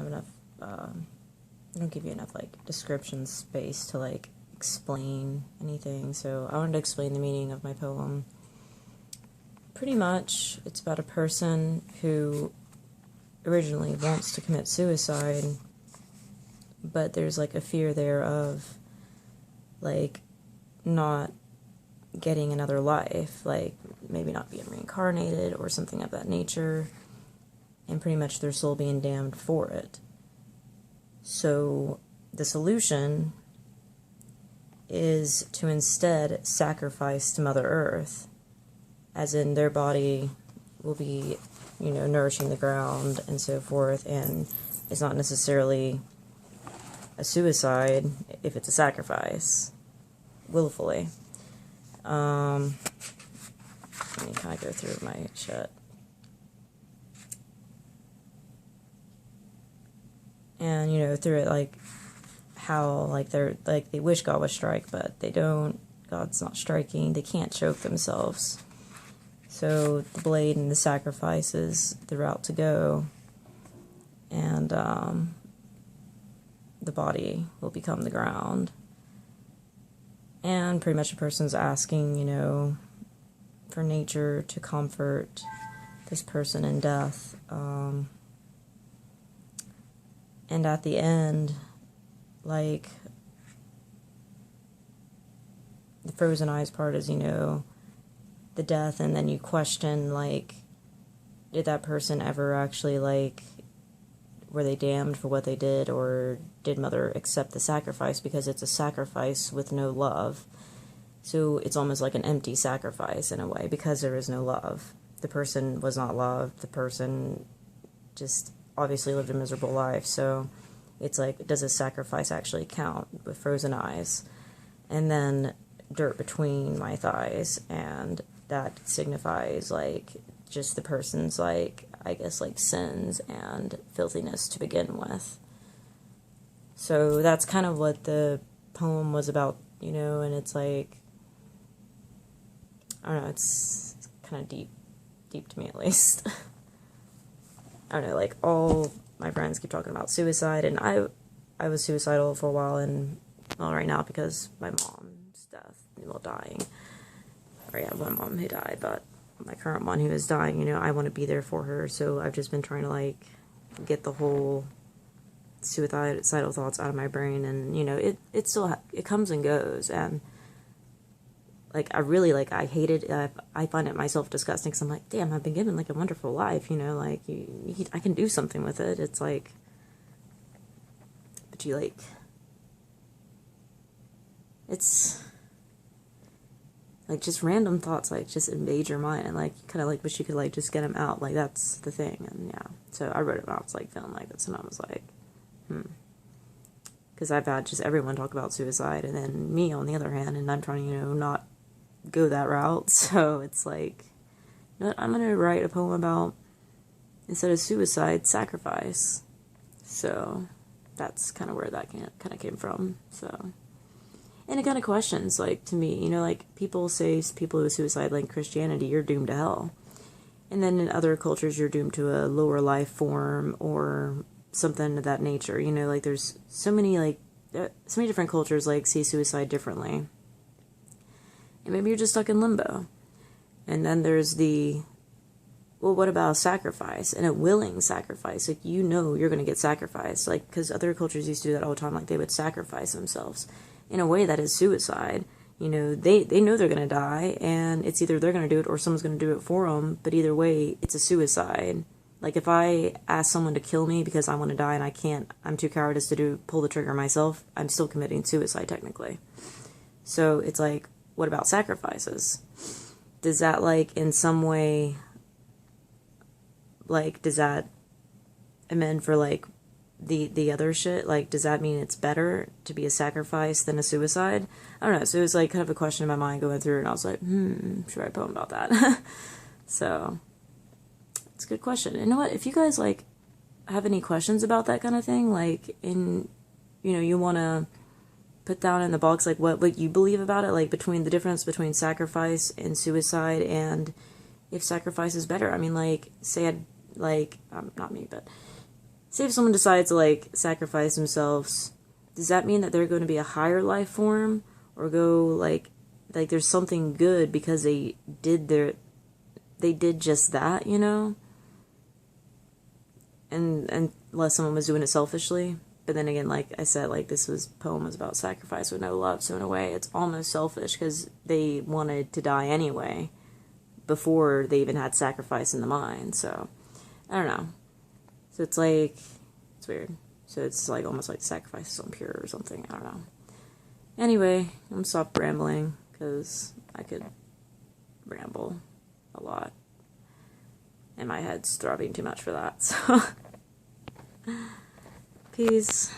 have enough, I don't give you enough, like, description space to, like, explain anything, so I wanted to explain the meaning of my poem. Pretty much, it's about a person who originally wants to commit suicide, but there's, like, a fear there of, like, not getting another life, like, maybe not being reincarnated or something of that nature, and pretty much their soul being damned for it. So, the solution is to instead sacrifice to Mother Earth, as in their body will be, you know, nourishing the ground and so forth, and it's not necessarily a suicide if it's a sacrifice, willfully. Let me kind of go through my shit. And, you know, through it, like, how, like, they wish God would strike, but they don't. God's not striking. They can't choke themselves. So the blade and the sacrifice is the route to go. And, the body will become the ground. And pretty much a person's asking, you know, for nature to comfort this person in death. And at the end, like, the frozen eyes part is, you know, the death, and then you question, like, did that person ever actually, like, were they damned for what they did, or did Mother accept the sacrifice, because it's a sacrifice with no love. So it's almost like an empty sacrifice in a way, because there is no love. The person was not loved. The person just obviously lived a miserable life. So it's like, does a sacrifice actually count with frozen eyes? And then dirt between my thighs, and that signifies, like, just the person's, like, I guess, like, sins and filthiness to begin with. So that's kind of what the poem was about, you know, and it's like, I don't know, it's kind of deep to me at least. I don't know, like, all my friends keep talking about suicide, and I was suicidal for a while, and, well, right now, because my mom's death, well, dying, or yeah, one mom who died, but my current one who is dying, you know, I want to be there for her, so I've just been trying to, like, get the whole suicidal thoughts out of my brain, and, you know, it still, it comes and goes, and, like, I really, like, I hate it, I find it myself disgusting, because I'm like, damn, I've been given, like, a wonderful life, you know, like, I can do something with it. It's like, but you, like, it's, like, just random thoughts, like, just invade your mind, and, like, you kind of, like, wish you could, like, just get them out, like, that's the thing, and, yeah, so I wrote it when I was, like, feeling like this, and I was like, because I've had just everyone talk about suicide, and then me, on the other hand, and I'm trying to, you know, not go that route, so it's like, you know what, I'm gonna write a poem about, instead of suicide, sacrifice, so that's kind of where that kind of came from, so... And it kind of questions, like, to me, you know, like, people say people who suicide, like, Christianity, you're doomed to hell. And then in other cultures, you're doomed to a lower life form or something of that nature. You know, like, there's so many, like, so many different cultures, like, see suicide differently. And maybe you're just stuck in limbo. And then there's the, well, what about a sacrifice? And a willing sacrifice. Like, you know you're going to get sacrificed. Like, because other cultures used to do that all the time. Like, they would sacrifice themselves. In a way that is suicide. You know, they know they're going to die, and it's either they're going to do it or someone's going to do it for them, but either way, it's a suicide. Like, if I ask someone to kill me because I want to die and I can't, I'm too cowardice to pull the trigger myself, I'm still committing suicide, technically. So, it's like, what about sacrifices? Does that, like, in some way, like, does that amend for, like, the other shit? Like, does that mean it's better to be a sacrifice than a suicide? I don't know, so it was, like, kind of a question in my mind going through, and I was like, should I write a poem about that? So, it's a good question. And you know what, if you guys, like, have any questions about that kind of thing, like, you know, you want to put down in the box, like, what you believe about it, like, between the difference between sacrifice and suicide, and if sacrifice is better. I mean, like, say not me, but say if someone decides to, like, sacrifice themselves, does that mean that they're going to be a higher life form? Or go, like there's something good because they did just that, you know? And unless someone was doing it selfishly. But then again, like I said, like, poem was about sacrifice with no love, so in a way it's almost selfish because they wanted to die anyway before they even had sacrifice in the mind. So I don't know. So it's like, it's weird. So it's like almost like sacrifice is impure or something. I don't know. Anyway, I'm stop rambling because I could ramble a lot. And my head's throbbing too much for that. So, peace.